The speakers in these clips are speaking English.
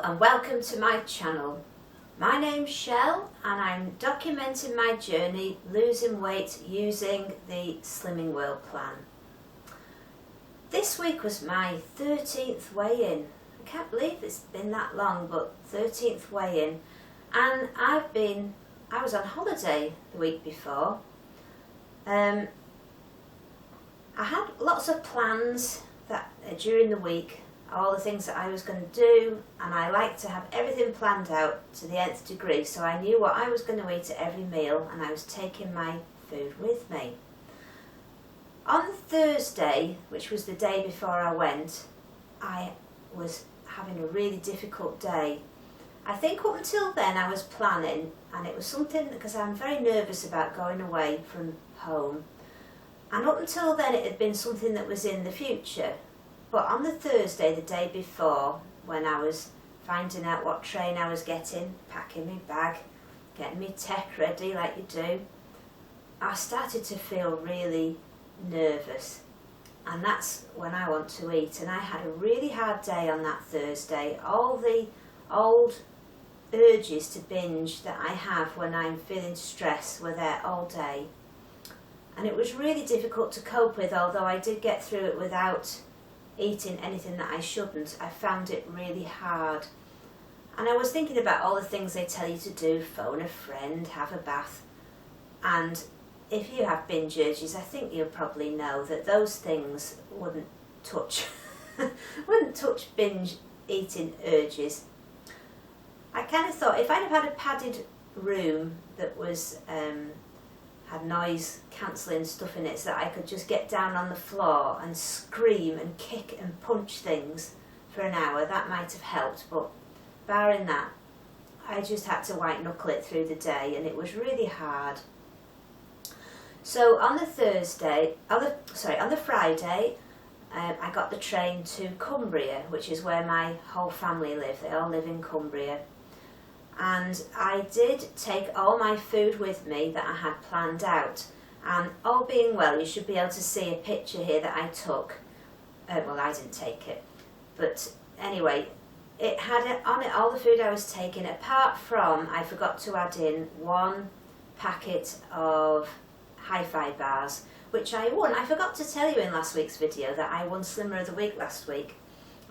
and welcome to my channel. My name's Shell and I'm documenting my journey losing weight using the Slimming World plan. This week was my 13th weigh-in. I can't believe it's been that long, but 13th weigh-in. And I was on holiday the week before. I had lots of plans that during the week, all the things that I was going to do, and I like to have everything planned out to the nth degree, so I knew what I was going to eat at every meal and I was taking my food with me. On Thursday, which was the day before I went, I was having a really difficult day. I think up until then I was planning, and it was something because I'm very nervous about going away from home, and up until then it had been something that was in the future. But on the Thursday, the day before, when I was finding out what train I was getting, packing my bag, getting my tech ready like you do, I started to feel really nervous. And that's when I want to eat. And I had a really hard day on that Thursday. All the old urges to binge that I have when I'm feeling stressed were there all day. And it was really difficult to cope with, although I did get through it without eating anything that I shouldn't. I found it really hard. And I was thinking about all the things they tell you to do: phone a friend, have a bath. And if you have binge urges, I think you'll probably know that those things wouldn't touch binge eating urges. I kind of thought if I'd have had a padded room that was had noise cancelling stuff in it, so that I could just get down on the floor and scream and kick and punch things for an hour, that might have helped. But barring that, I just had to white knuckle it through the day, and it was really hard. So on the Friday, I got the train to Cumbria, which is where my whole family live. They all live in Cumbria. And I did take all my food with me that I had planned out, and all being well, you should be able to see a picture here that I took. Well, I didn't take it, but anyway, it had on it all the food I was taking, apart from I forgot to add in one packet of hi-fi bars, which I won. I forgot to tell you in last week's video that I won Slimmer of the Week last week,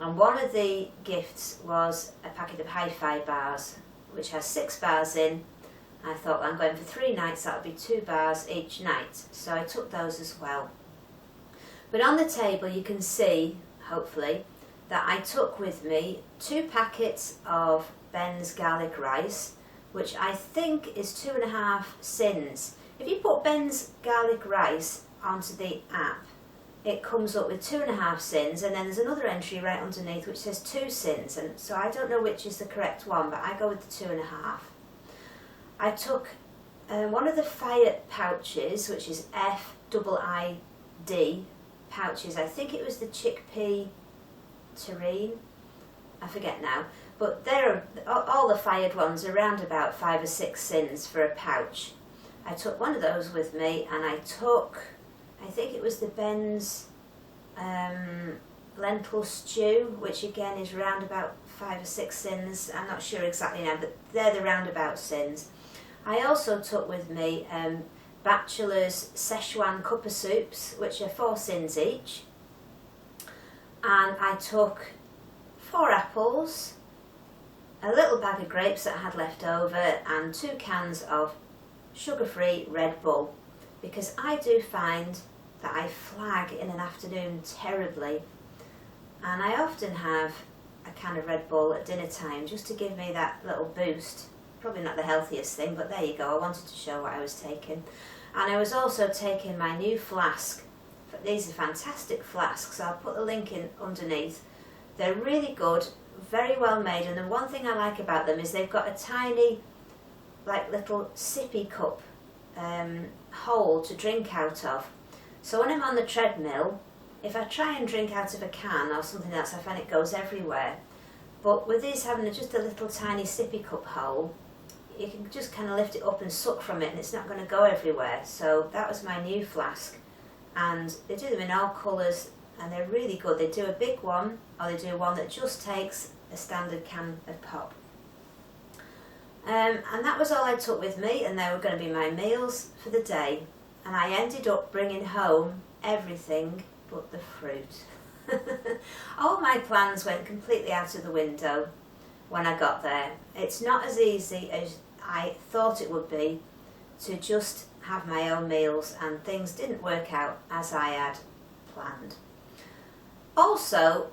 and one of the gifts was a packet of hi-fi bars, which has 6 bars in. I thought, well, I'm going for 3 nights, that'll be 2 bars each night, so I took those as well. But on the table you can see, hopefully, that I took with me 2 packets of Ben's garlic rice, which I think is 2.5 sins. If you put Ben's garlic rice onto the app, it comes up with 2.5 sins, and then there's another entry right underneath which says 2 sins, and so I don't know which is the correct one, but I go with the 2.5. I took one of the fire pouches, which is FIID pouches. I think it was the chickpea terrine, I forget now, but all the fired ones are around about 5 or 6 sins for a pouch. I took one of those with me, and I took, I think it was the Ben's lentil stew, which again is round about 5 or 6 sins. I'm not sure exactly now, but they're the roundabout sins. I also took with me Bachelor's Szechuan cuppa soups, which are 4 sins each. And I took 4 apples, a little bag of grapes that I had left over, and 2 cans of sugar-free Red Bull, because I do find that I flag in an afternoon terribly, and I often have a can of Red Bull at dinner time just to give me that little boost. Probably not the healthiest thing, but there you go. I wanted to show what I was taking. And I was also taking my new flask. These are fantastic flasks. I'll put the link in underneath. They're really good, very well made, and the one thing I like about them is they've got a tiny, like, little sippy cup hole to drink out of. So when I'm on the treadmill, if I try and drink out of a can or something else, I find it goes everywhere. But with these having just a little tiny sippy cup hole, you can just kind of lift it up and suck from it, and it's not going to go everywhere. So that was my new flask, and they do them in all colours and they're really good. They do a big one, or they do one that just takes a standard can of pop. And that was all I took with me, and they were going to be my meals for the day. And I ended up bringing home everything but the fruit. All my plans went completely out of the window when I got there. It's not as easy as I thought it would be to just have my own meals, and things didn't work out as I had planned. Also,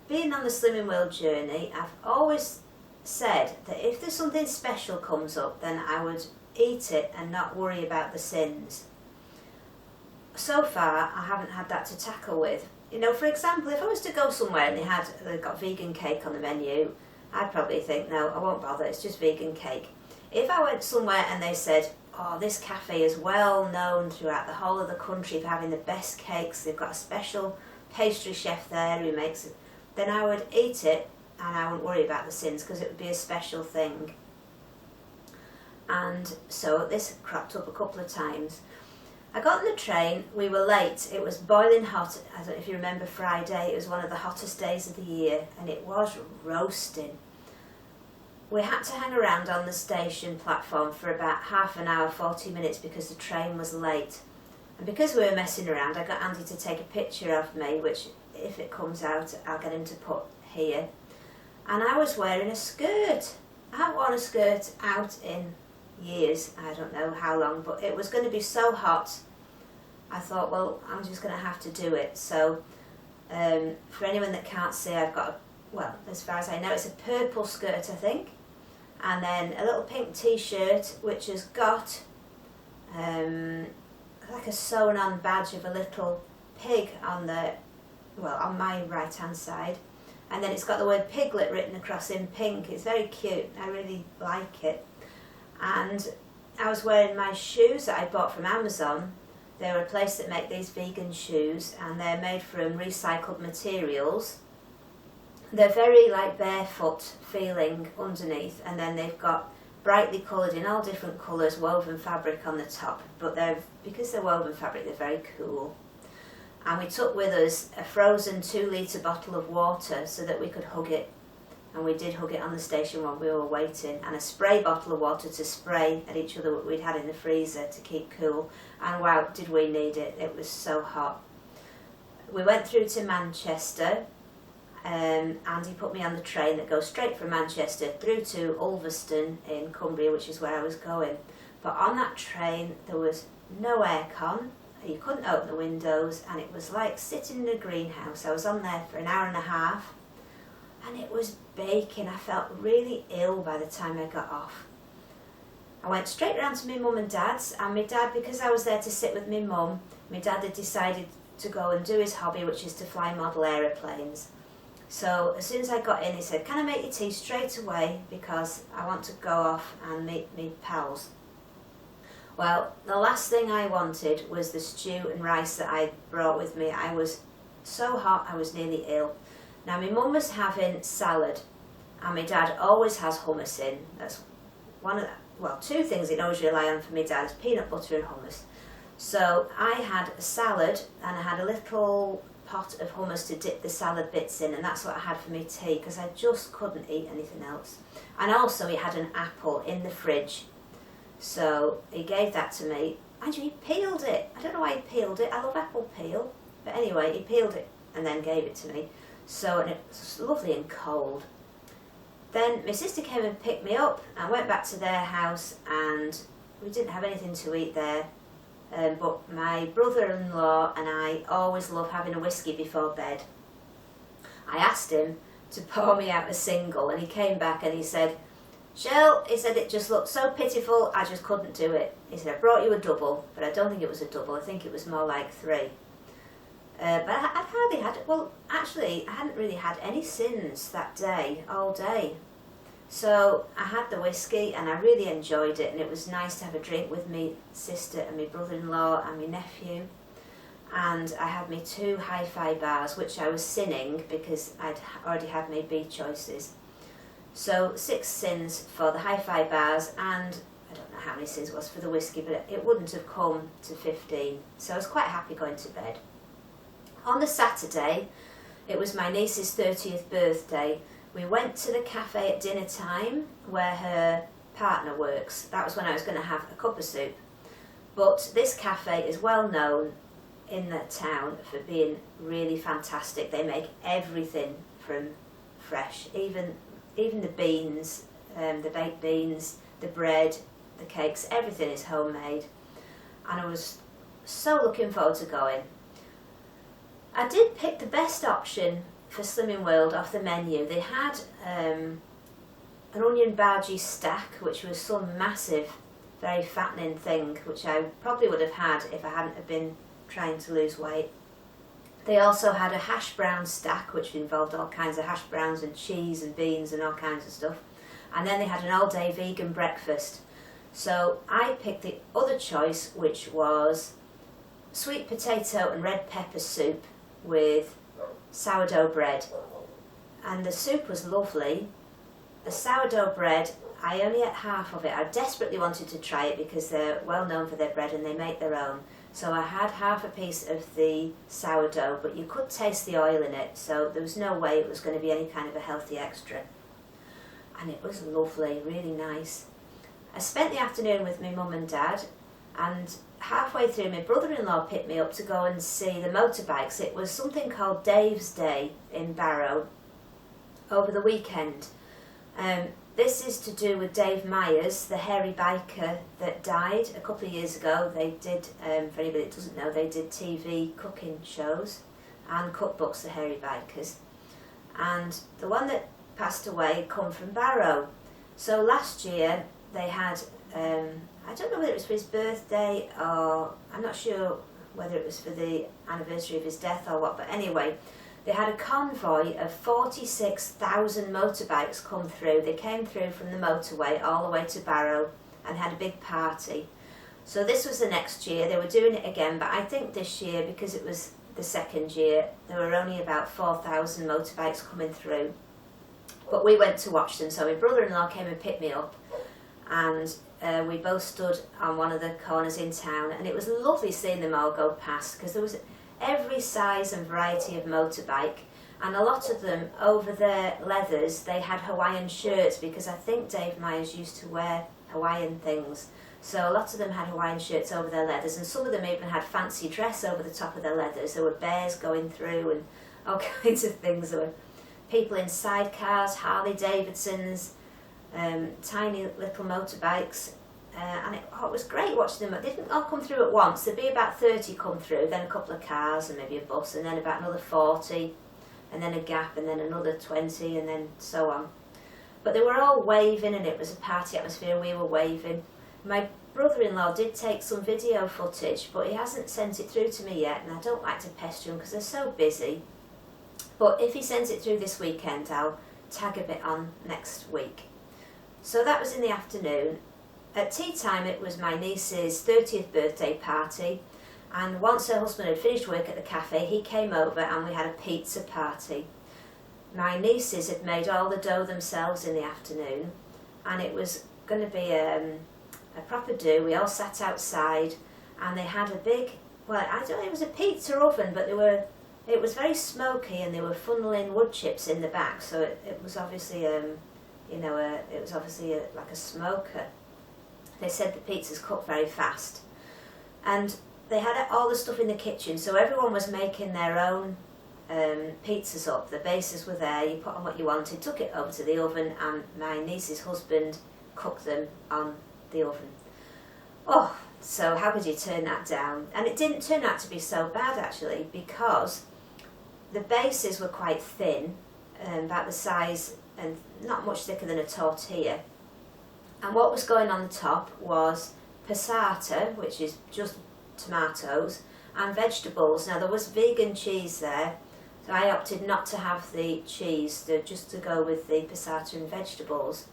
being on the Slimming World journey, I've always said that if there's something special comes up, then I would eat it and not worry about the sins. So far, I haven't had that to tackle with. You know, for example, if I was to go somewhere and they've got vegan cake on the menu, I'd probably think, no, I won't bother, it's just vegan cake. If I went somewhere and they said, oh, this cafe is well known throughout the whole of the country for having the best cakes, they've got a special pastry chef there who makes it, then I would eat it and I wouldn't worry about the sins because it would be a special thing. And so this cropped up a couple of times. I got on the train, we were late, it was boiling hot. I don't know if you remember Friday, it was one of the hottest days of the year, and it was roasting. We had to hang around on the station platform for about half an hour, 40 minutes, because the train was late. And because we were messing around, I got Auntie to take a picture of me, which if it comes out, I'll get him to put here. And I was wearing a skirt. I haven't worn a skirt out in years, I don't know how long, but it was going to be so hot. I thought, well, I'm just going to have to do it. So for anyone that can't see, I've got well, as far as I know, it's a purple skirt, I think, and then a little pink t-shirt which has got like a sewn on badge of a little pig on the, well, on my right hand side, and then it's got the word piglet written across in pink. It's very cute, I really like it. And I was wearing my shoes that I bought from Amazon. They're a place that make these vegan shoes, and they're made from recycled materials. They're very like barefoot feeling underneath, and then they've got brightly coloured in all different colours woven fabric on the top, but because they're woven fabric, they're very cool. And we took with us a frozen 2-litre bottle of water so that we could hug it, and we did hug it on the station while we were waiting, and a spray bottle of water to spray at each other we'd had in the freezer to keep cool. And wow, did we need it, it was so hot. We went through to Manchester, and he put me on the train that goes straight from Manchester through to Ulverston in Cumbria, which is where I was going. But on that train there was no aircon, you couldn't open the windows, and it was like sitting in a greenhouse. I was on there for an hour and a half, and it was baking. I felt really ill by the time I got off. I went straight round to my mum and dad's, and my dad, because I was there to sit with my mum, my dad had decided to go and do his hobby, which is to fly model aeroplanes. So as soon as I got in, he said, can I make you tea straight away, because I want to go off and meet me pals. Well, the last thing I wanted was the stew and rice that I brought with me. I was so hot, I was nearly ill. Now my mum was having salad, and my dad always has hummus in. That's one of the, well, two things he'd always rely on for my dad is peanut butter and hummus. So I had a salad, and I had a little pot of hummus to dip the salad bits in, and that's what I had for my tea, because I just couldn't eat anything else. And also he had an apple in the fridge, so he gave that to me. Actually, he peeled it. I don't know why he peeled it. I love apple peel. But anyway, he peeled it and then gave it to me. So, and it was lovely and cold. Then my sister came and picked me up. I went back to their house, and we didn't have anything to eat there. But my brother-in-law and I always love having a whiskey before bed. I asked him to pour me out a single, and he came back and he said, Shell, he said, it just looked so pitiful, I just couldn't do it. He said, I brought you a double, but I don't think it was a double, I think it was more like 3. But I'd hardly had, well, actually, I hadn't really had any sins that day, all day. So I had the whiskey, and I really enjoyed it, and it was nice to have a drink with me sister and my brother-in-law and my nephew. And I had me 2 hi-fi bars, which I was sinning because I'd already had my B choices. So 6 sins for the hi-fi bars, and I don't know how many sins it was for the whiskey, but it wouldn't have come to 15. So I was quite happy going to bed. On the Saturday, it was my niece's 30th birthday. We went to the cafe at dinner time where her partner works. That was when I was going to have a cup of soup. But this cafe is well known in the town for being really fantastic. They make everything from fresh, even the beans, the baked beans, the bread, the cakes, everything is homemade. And I was so looking forward to going. I did pick the best option for Slimming World off the menu. They had an onion bhaji stack, which was some massive, very fattening thing, which I probably would have had if I hadn't have been trying to lose weight. They also had a hash brown stack, which involved all kinds of hash browns and cheese and beans and all kinds of stuff. And then they had an all-day vegan breakfast. So I picked the other choice, which was sweet potato and red pepper soup with sourdough bread. And the soup was lovely. The sourdough bread, I only ate half of it. I desperately wanted to try it because they're well known for their bread and they make their own. So I had half a piece of the sourdough, but you could taste the oil in it, so there was no way it was going to be any kind of a healthy extra. And it was lovely, really nice. I spent the afternoon with my mum and dad, and halfway through my brother-in-law picked me up to go and see the motorbikes. It was something called Dave's Day in Barrow over the weekend. This is to do with Dave Myers, the hairy biker that died a couple of years ago. They did, for anybody that doesn't know, they did TV cooking shows and cookbooks, the hairy bikers. And the one that passed away come from Barrow. So last year they had, I don't know whether it was for his birthday or, I'm not sure whether it was for the anniversary of his death or what, but anyway, they had a convoy of 46,000 motorbikes come through. They came through from the motorway all the way to Barrow and had a big party. So this was the next year. They were doing it again, but I think this year, because it was the second year, there were only about 4,000 motorbikes coming through. But we went to watch them, so my brother-in-law came and picked me up, and we both stood on one of the corners in town, and it was lovely seeing them all go past, because there was every size and variety of motorbike, and a lot of them, over their leathers, they had Hawaiian shirts, because I think Dave Myers used to wear Hawaiian things. So a lot of them had Hawaiian shirts over their leathers, and some of them even had fancy dress over the top of their leathers. There were bears going through and all kinds of things. There were people in sidecars, Harley Davidsons, tiny little motorbikes. And it was great watching them. They didn't all come through at once. There'd be about 30 come through, then a couple of cars and maybe a bus, and then about another 40, and then a gap, and then another 20, and then so on. But they were all waving, and it was a party atmosphere, and we were waving. My brother-in-law did take some video footage, but he hasn't sent it through to me yet, and I don't like to pester him because they're so busy. But if he sends it through this weekend, I'll tag a bit on next week. So that was in the afternoon. At tea time, it was my niece's 30th birthday party, and once her husband had finished work at the cafe, he came over and we had a pizza party. My nieces had made all the dough themselves in the afternoon, and it was going to be a proper do. We all sat outside, and they had a big, well, I don't know, it was a pizza oven, but it was very smoky, and they were funneling wood chips in the back, so it was obviously, it was obviously like a smoker. They said the pizzas cooked very fast, and they had all the stuff in the kitchen, so everyone was making their own pizzas up. The bases were there, you put on what you wanted, took it over to the oven, and my niece's husband cooked them on the oven. Oh, so how could you turn that down? And it didn't turn out to be so bad actually, because the bases were quite thin, about the size and not much thicker than a tortilla. And what was going on the top was passata, which is just tomatoes, and vegetables. Now there was vegan cheese there, so I opted not to have the cheese, just to go with the passata and vegetables.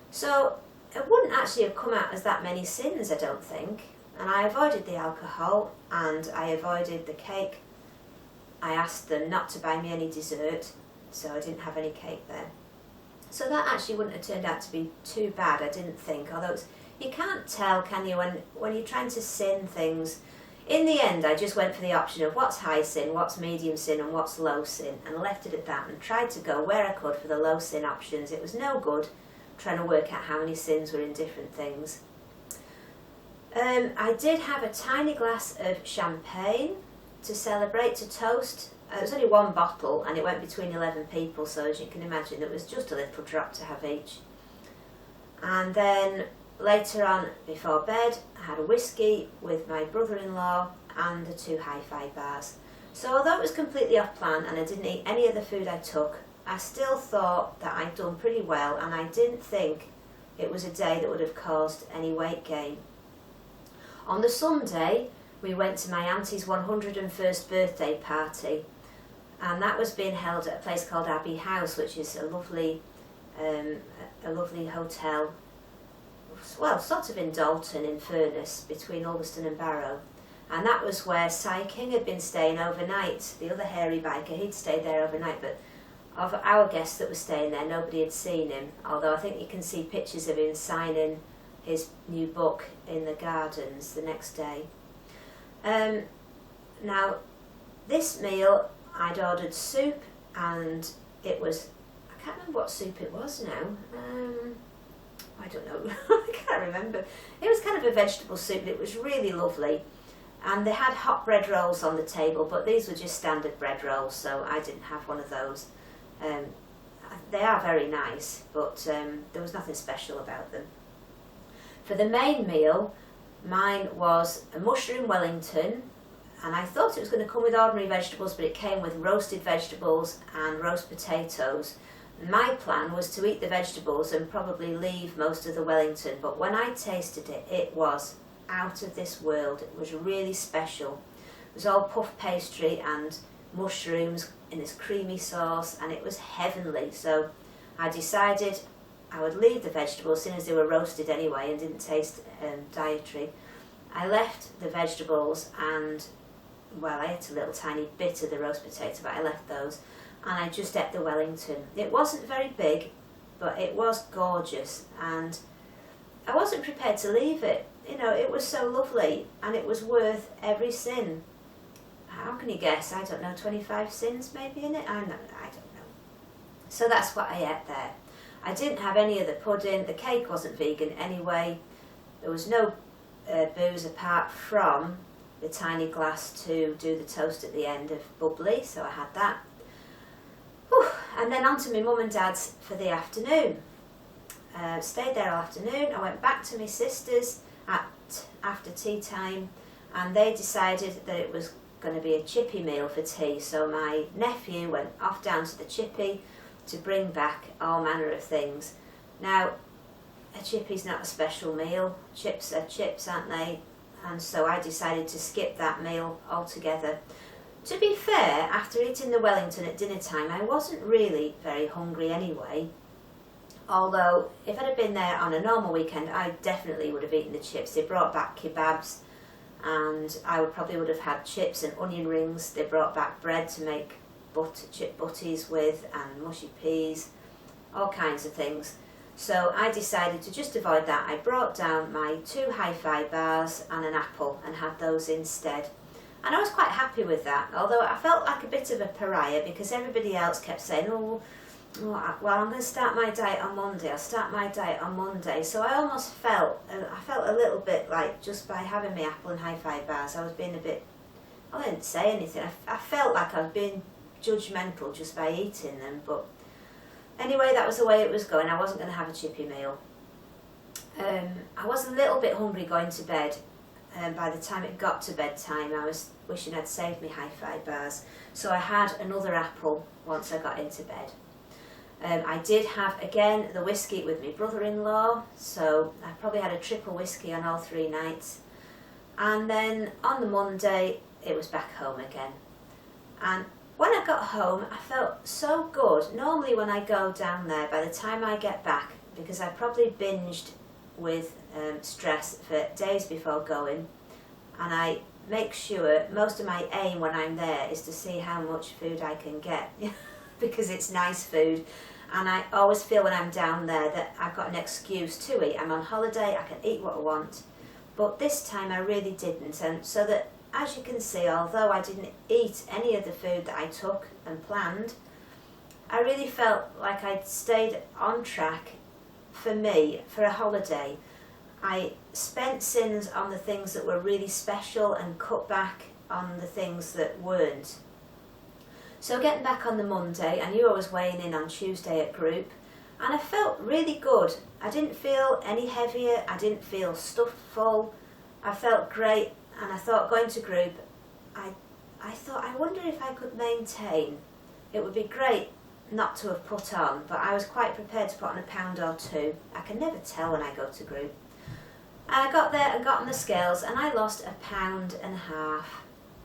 So it wouldn't actually have come out as that many sins, I don't think. And I avoided the alcohol, and I avoided the cake. I asked them not to buy me any dessert, so I didn't have any cake there. So that actually wouldn't have turned out to be too bad, I didn't think. Although you can't tell, can you, when you're trying to sin things, In the end, I just went for the option of what's high sin, what's medium sin and what's low sin, and left it at that and tried to go where I could for the low sin options. It was no good trying to work out how many sins were in different things. I did have a tiny glass of champagne to celebrate, to toast. It was only one bottle and it went between 11 people, so as you can imagine it was just a little drop to have each. And then later on, before bed, I had a whiskey with my brother-in-law and the 2 hi-fi bars. So although it was completely off plan and I didn't eat any of the food I took, I still thought that I'd done pretty well, and I didn't think it was a day that would have caused any weight gain. On the Sunday, we went to my auntie's 101st birthday party, and that was being held at a place called Abbey House, which is a lovely hotel, well, sort of in Dalton, in Furness, between Ulverston and Barrow. And that was where Cy King had been staying overnight. The other hairy biker, he'd stayed there overnight, but of our guests that were staying there, nobody had seen him, although I think you can see pictures of him signing his new book in the gardens the next day. Now, this meal, I'd ordered soup, and it was, I can't remember what soup it was now, I don't know, I can't remember. It was kind of a vegetable soup, and it was really lovely. And they had hot bread rolls on the table, but these were just standard bread rolls, so I didn't have one of those. They are very nice, but there was nothing special about them. For the main meal, mine was a mushroom Wellington, and I thought it was going to come with ordinary vegetables, but it came with roasted vegetables and roast potatoes. My plan was to eat the vegetables and probably leave most of the Wellington, but when I tasted it, it was out of this world. It was really special. It was all puff pastry and mushrooms in this creamy sauce, and it was heavenly. So I decided I would leave the vegetables, seeing as they were roasted anyway and didn't taste dietary. I left the vegetables and, well, I ate a little tiny bit of the roast potato, but I left those, and I just ate the Wellington. It wasn't very big, but it was gorgeous, and I wasn't prepared to leave it. You know, it was so lovely, and it was worth every sin. How can you guess? I don't know, 25 sins maybe in it? I don't know. So that's what I ate there. I didn't have any of the pudding. The cake wasn't vegan anyway. There was no booze apart from the tiny glass to do the toast at the end of bubbly, so I had that. Whew. And then on to my mum and dad's for the afternoon. Stayed there all afternoon. I went back to my sisters after tea time, and they decided that it was going to be a chippy meal for tea, so my nephew went off down to the chippy to bring back all manner of things. Now, a chippy's not a special meal. Chips are chips, aren't they? And so I decided to skip that meal altogether. To be fair, after eating the Wellington at dinner time, I wasn't really very hungry anyway. Although, if I'd have been there on a normal weekend, I definitely would have eaten the chips. They brought back kebabs, and I probably would have had chips and onion rings. They brought back bread to make chip butties with, and mushy peas, all kinds of things. So I decided to just avoid that. I brought down my 2 hi-fi bars and an apple and had those instead. And I was quite happy with that, although I felt like a bit of a pariah because everybody else kept saying, well, I'm going to start my diet on Monday. I'll start my diet on Monday. So I almost felt a little bit like just by having my apple and hi-fi bars, I was being a bit, I didn't say anything. I felt like I was being judgmental just by eating them, but anyway, that was the way it was going. I wasn't going to have a chippy meal. I was a little bit hungry going to bed, and by the time it got to bedtime, I was wishing I'd saved me hi-fi bars. So I had another apple once I got into bed. I did have, again, the whiskey with my brother-in-law, so I probably had a triple whiskey on all 3 nights. And then on the Monday, it was back home again. And when I got home, I felt so good. Normally when I go down there, by the time I get back, because I probably binged with stress for days before going, and I make sure, most of my aim when I'm there is to see how much food I can get, because it's nice food, and I always feel when I'm down there that I've got an excuse to eat. I'm on holiday, I can eat what I want, but this time I really didn't, and so that as you can see, although I didn't eat any of the food that I took and planned, I really felt like I'd stayed on track for me for a holiday. I spent sins on the things that were really special and cut back on the things that weren't. So getting back on the Monday, I knew I was weighing in on Tuesday at group, and I felt really good. I didn't feel any heavier, I didn't feel stuffed full, I felt great, and I thought going to group, I thought, I wonder if I could maintain. It would be great not to have put on, but I was quite prepared to put on a pound or two. I can never tell when I go to group. I got there and got on the scales, and I lost 1.5 pounds.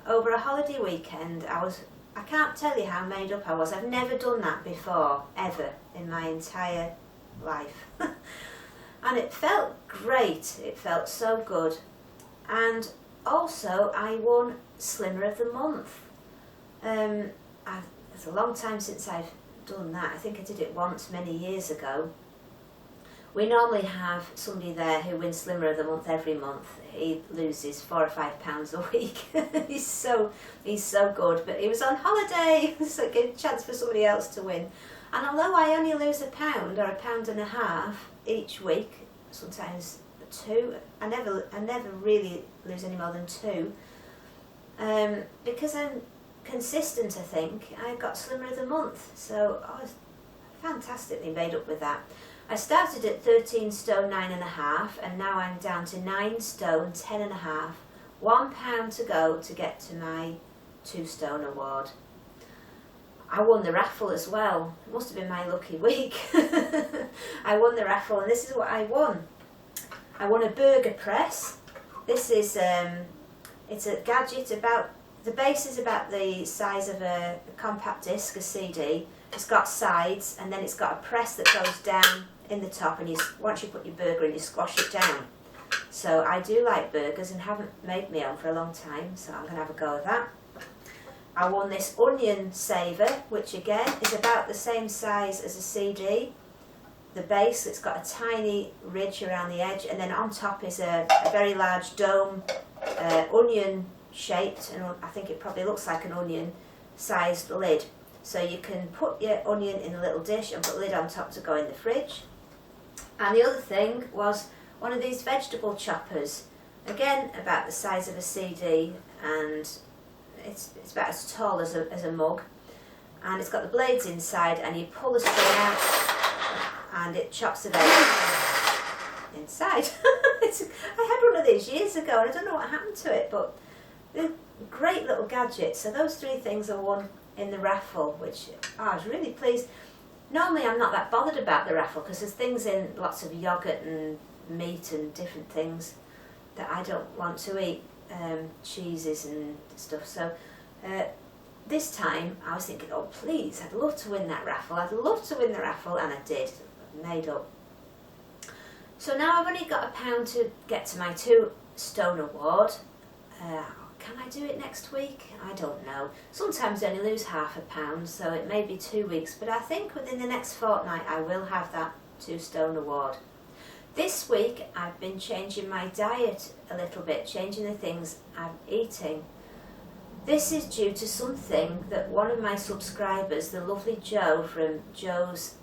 Over a holiday weekend, I can't tell you how made up I was. I've never done that before, ever, in my entire life. And it felt great, it felt so good. And also, I won Slimmer of the Month. It's a long time since I've done that. I think I did it once many years ago. We normally have somebody there who wins Slimmer of the Month every month. He loses 4 or 5 pounds a week. he's so good, but he was on holiday, so it gave a chance for somebody else to win. And although I only lose £1 or £1.50 each week, sometimes 2, I never really lose any more than 2. Because I'm consistent, I think, I got Slimmer of the Month, so I was fantastically made up with that. I started at 13 stone 9.5, and now I'm down to 9 stone 10.5. £1 to go to get to my 2 stone award. I won the raffle as well. It must have been my lucky week. I won the raffle, and this is what I won. I won a burger press. This is it's a gadget about, the base is about the size of a compact disc, a CD. It's got sides, and then it's got a press that goes down in the top, and once you put your burger in, you squash it down. So I do like burgers and haven't made my own for a long time, so I'm going to have a go at that. I won this onion saver, which again is about the same size as a CD. The base, it's got a tiny ridge around the edge, and then on top is a very large dome, onion shaped, and I think it probably looks like an onion sized lid. So you can put your onion in a little dish and put the lid on top to go in the fridge. And the other thing was one of these vegetable choppers, again about the size of a CD, and it's about as tall as a mug, and it's got the blades inside, and you pull the string out and it chops the veg inside. I had one of these years ago, and I don't know what happened to it, but they're a great little gadget. So those 3 things I won in the raffle, which I was really pleased. Normally I'm not that bothered about the raffle because there's things in, lots of yoghurt and meat and different things that I don't want to eat, cheeses and stuff. So this time I was thinking, oh please, I'd love to win that raffle, I'd love to win the raffle, and I did, made up. So now I've only got £1 to get to my 2 stone award. Can I do it next week? I don't know. Sometimes I only lose £0.5, so it may be 2 weeks, but I think within the next fortnight I will have that 2 stone award. This week I've been changing my diet a little bit, changing the things I'm eating. This is due to something that one of my subscribers, the lovely Jo from Jo's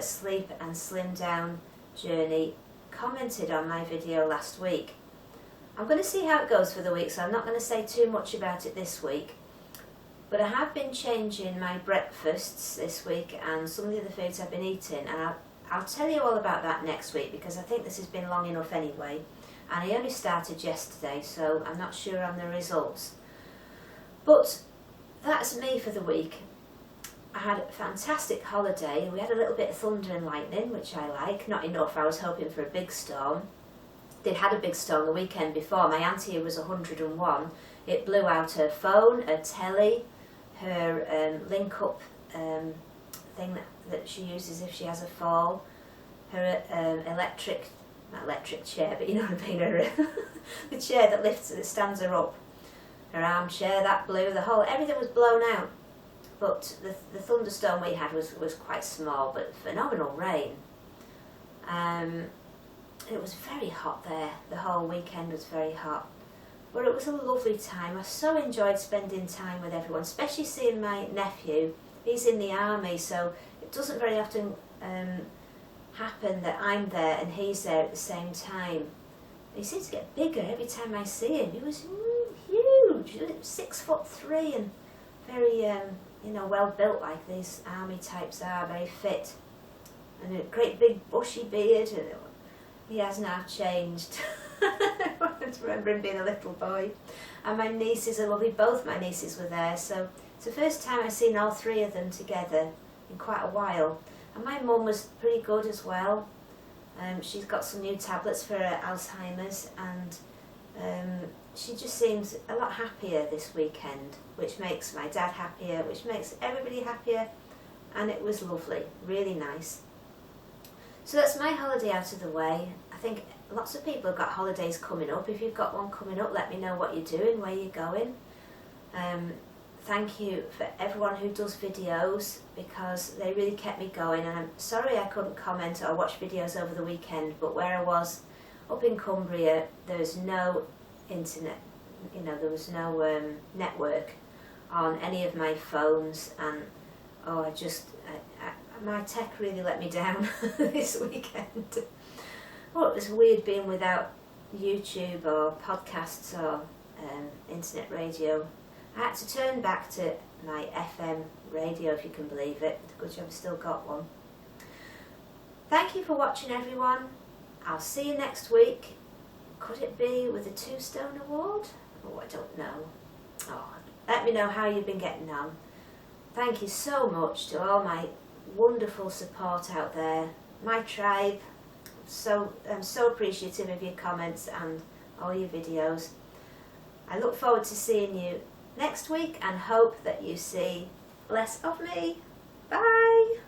Sleep and Slim Down Journey, commented on my video last week. I'm going to see how it goes for the week, so I'm not going to say too much about it this week. But I have been changing my breakfasts this week and some of the other foods I've been eating, and I'll tell you all about that next week because I think this has been long enough anyway. And I only started yesterday, so I'm not sure on the results. But that's me for the week. I had a fantastic holiday. We had a little bit of thunder and lightning, which I like. Not enough, I was hoping for a big storm. They'd had a big storm the weekend before. My auntie was 101. It blew out her phone, her telly, her link-up thing that she uses if she has a fall, her not electric chair, but you know what I mean, the chair that stands her up, her armchair, that blew, everything was blown out. But the thunderstorm we had was quite small, but phenomenal rain. It was very hot there. The whole weekend was very hot. But it was a lovely time. I so enjoyed spending time with everyone, especially seeing my nephew. He's in the army, so it doesn't very often happen that I'm there and he's there at the same time. He seems to get bigger every time I see him. He was huge, 6'3" and very, well built like these army types are, very fit. And a great big bushy beard, and he has now changed. I remember him being a little boy. And my nieces are lovely, both my nieces were there, so it's the first time I've seen all three of them together in quite a while. And my mum was pretty good as well. She's got some new tablets for her Alzheimer's, and she just seems a lot happier this weekend, which makes my dad happier, which makes everybody happier, and it was lovely, really nice. So that's my holiday out of the way. I think lots of people have got holidays coming up. If you've got one coming up, let me know what you're doing, where you're going. Thank you for everyone who does videos, because they really kept me going, and I'm sorry I couldn't comment or watch videos over the weekend, but where I was up in Cumbria, there was no internet, there was no network on any of my phones, and my tech really let me down this weekend. Well, it was weird being without YouTube or podcasts or internet radio. I had to turn back to my FM radio, if you can believe it. Good job I've still got one. Thank you for watching, everyone. I'll see you next week. Could it be with a 2-stone award? Oh, I don't know. Oh, let me know how you've been getting on. Thank you so much to all my wonderful support out there, my tribe. I'm so appreciative of your comments and all your videos. I look forward to seeing you next week and hope that you see less of me. Bye!